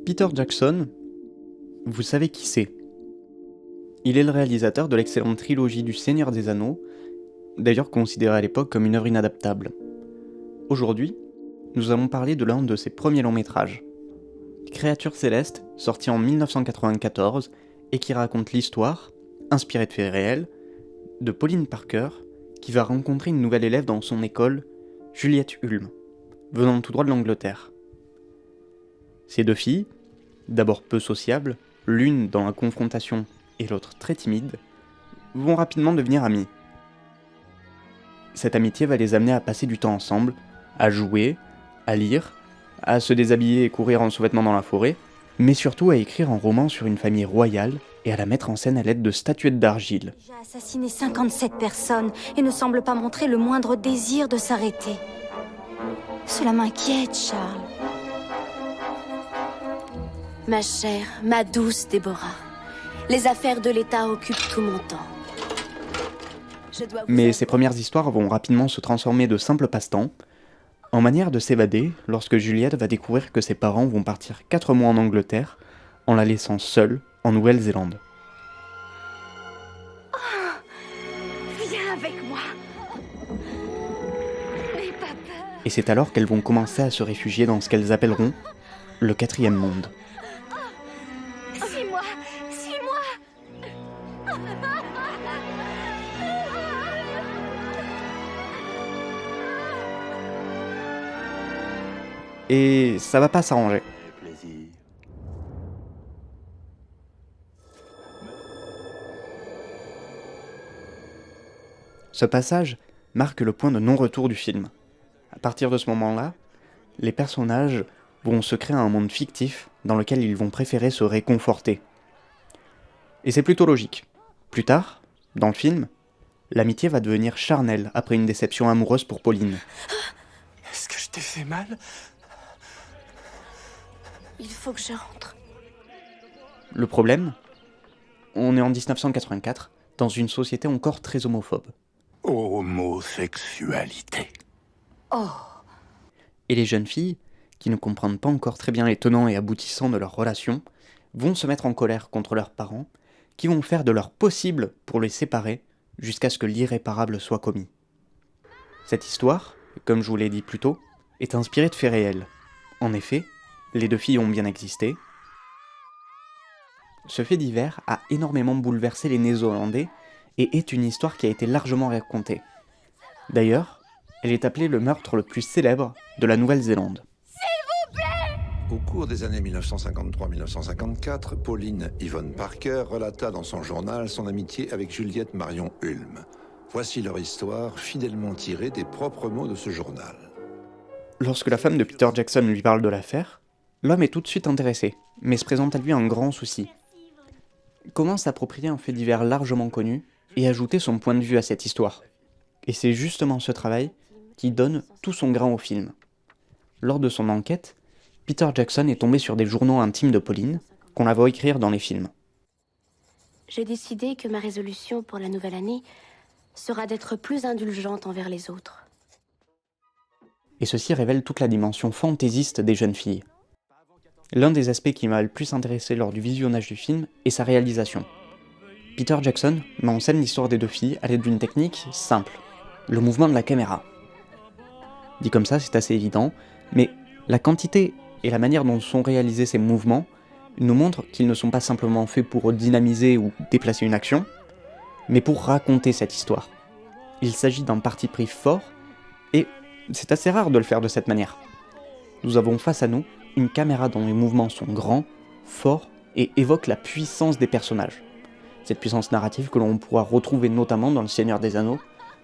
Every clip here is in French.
Peter Jackson, vous savez qui c'est. Il est le réalisateur de l'excellente trilogie du Seigneur des Anneaux, d'ailleurs considérée à l'époque comme une œuvre inadaptable. Aujourd'hui, nous allons parler de l'un de ses premiers longs métrages, Créatures célestes, sorti en 1994 et qui raconte l'histoire, inspirée de faits réels, de Pauline Parker, qui va rencontrer une nouvelle élève dans son école, Juliette Hulme, venant tout droit de l'Angleterre. Ces deux filles, d'abord peu sociables, l'une dans la confrontation et l'autre très timide, vont rapidement devenir amies. Cette amitié va les amener à passer du temps ensemble, à jouer, à lire, à se déshabiller et courir en sous-vêtements dans la forêt, mais surtout à écrire un roman sur une famille royale et à la mettre en scène à l'aide de statuettes d'argile. J'ai assassiné 57 personnes et ne semble pas montrer le moindre désir de s'arrêter. Cela m'inquiète, Charles. Ma chère, ma douce Déborah, les affaires de l'État occupent tout mon temps. Mais ces premières histoires vont rapidement se transformer de simples passe-temps en manière de s'évader lorsque Juliette va découvrir que ses parents vont partir 4 mois en Angleterre en la laissant seule en Nouvelle-Zélande. Viens avec moi. N'aie pas peur. Et c'est alors qu'elles vont commencer à se réfugier dans ce qu'elles appelleront le 4e monde. Suis-moi. Suis-moi. Et ça va pas s'arranger. Ce passage marque le point de non-retour du film. À partir de ce moment-là, les personnages vont se créer un monde fictif dans lequel ils vont préférer se réconforter. Et c'est plutôt logique. Plus tard, dans le film, l'amitié va devenir charnelle après une déception amoureuse pour Pauline. Est-ce que je t'ai fait mal ? Il faut que je rentre. Le problème, on est en 1984, dans une société encore très homophobe. Homosexualité. Et les jeunes filles, qui ne comprennent pas encore très bien les tenants et aboutissants de leur relation, vont se mettre en colère contre leurs parents, qui vont faire de leur possible pour les séparer, jusqu'à ce que l'irréparable soit commis. Cette histoire, comme je vous l'ai dit plus tôt, est inspirée de faits réels. En effet, les deux filles ont bien existé. Ce fait divers a énormément bouleversé les Néo-Zélandais et est une histoire qui a été largement racontée. D'ailleurs, elle est appelée le meurtre le plus célèbre de la Nouvelle-Zélande. Au cours des années 1953-1954, Pauline Yvonne Parker relata dans son journal son amitié avec Juliette Marion Hulme. Voici leur histoire, fidèlement tirée des propres mots de ce journal. Lorsque la femme de Peter Jackson lui parle de l'affaire, l'homme est tout de suite intéressé, mais se présente à lui un grand souci. Comment s'approprier un fait divers largement connu et ajouter son point de vue à cette histoire ? Et c'est justement ce travail qui donne tout son grain au film. Lors de son enquête, Peter Jackson est tombé sur des journaux intimes de Pauline, qu'on la voit écrire dans les films. J'ai décidé que ma résolution pour la nouvelle année sera d'être plus indulgente envers les autres. Et ceci révèle toute la dimension fantaisiste des jeunes filles. L'un des aspects qui m'a le plus intéressé lors du visionnage du film est sa réalisation. Peter Jackson met en scène l'histoire des deux filles à l'aide d'une technique simple, le mouvement de la caméra. Dit comme ça, c'est assez évident, mais la quantité et la manière dont sont réalisés ces mouvements nous montrent qu'ils ne sont pas simplement faits pour dynamiser ou déplacer une action, mais pour raconter cette histoire. Il s'agit d'un parti pris fort, et c'est assez rare de le faire de cette manière. Nous avons face à nous une caméra dont les mouvements sont grands, forts et évoquent la puissance des personnages. Cette puissance narrative que l'on pourra retrouver notamment dans Le Seigneur des Anneaux,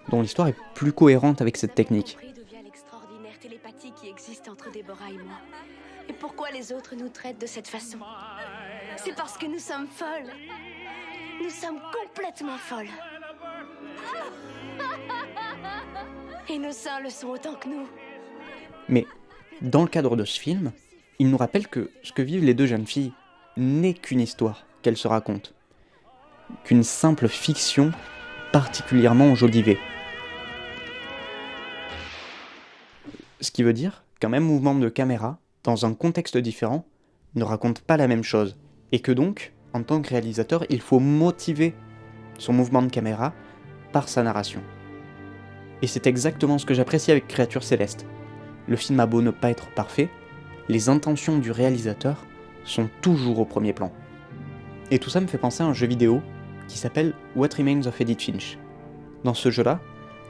dont l'histoire est plus cohérente avec cette technique. Devient l'extraordinaire télépathie qui existe entre Déborah et moi. Et pourquoi les autres nous traitent de cette façon ? C'est parce que nous sommes folles. Nous sommes complètement folles. Et nos seins le sont autant que nous. Mais dans le cadre de ce film, il nous rappelle que ce que vivent les deux jeunes filles n'est qu'une histoire qu'elles se racontent, qu'une simple fiction particulièrement enjolivée. Ce qui veut dire qu'un même mouvement de caméra, dans un contexte différent, ne raconte pas la même chose, et que donc, en tant que réalisateur, il faut motiver son mouvement de caméra par sa narration. Et c'est exactement ce que j'apprécie avec Créatures Célestes. Le film a beau ne pas être parfait, les intentions du réalisateur sont toujours au premier plan. Et tout ça me fait penser à un jeu vidéo qui s'appelle What Remains of Edith Finch. Dans ce jeu-là,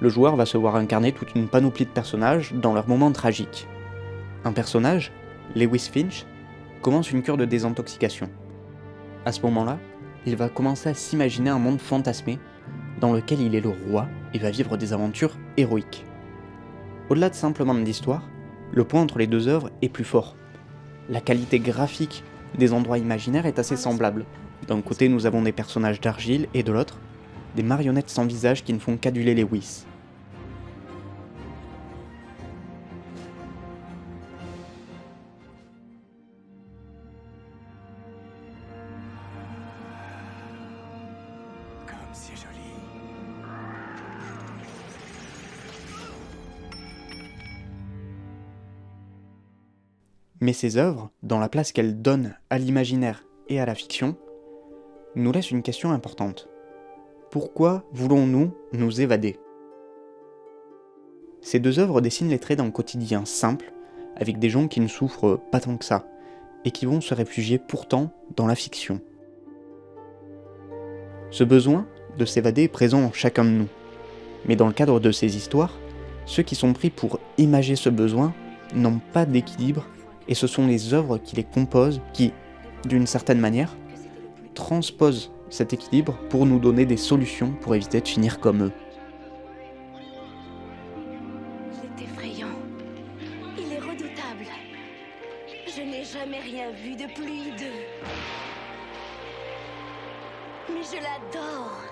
le joueur va se voir incarner toute une panoplie de personnages dans leurs moments tragiques. Un personnage, Lewis Finch, commence une cure de désintoxication. À ce moment-là, il va commencer à s'imaginer un monde fantasmé dans lequel il est le roi et va vivre des aventures héroïques. Au-delà de simplement de l'histoire, le point entre les deux œuvres est plus fort. La qualité graphique des endroits imaginaires est assez semblable. D'un côté, nous avons des personnages d'argile et de l'autre, des marionnettes sans visage qui ne font qu'aduler Lewis. Comme c'est joli. Mais ces œuvres, dans la place qu'elles donnent à l'imaginaire et à la fiction, nous laissent une question importante. Pourquoi voulons-nous nous évader ? Ces deux œuvres dessinent les traits d'un quotidien simple, avec des gens qui ne souffrent pas tant que ça, et qui vont se réfugier pourtant dans la fiction. Ce besoin de s'évader est présent en chacun de nous. Mais dans le cadre de ces histoires, ceux qui sont pris pour imager ce besoin n'ont pas d'équilibre, et ce sont les œuvres qui les composent qui, d'une certaine manière, transposent cet équilibre pour nous donner des solutions pour éviter de finir comme eux. Il est effrayant. Il est redoutable. Je n'ai jamais rien vu de plus hideux. Mais je l'adore.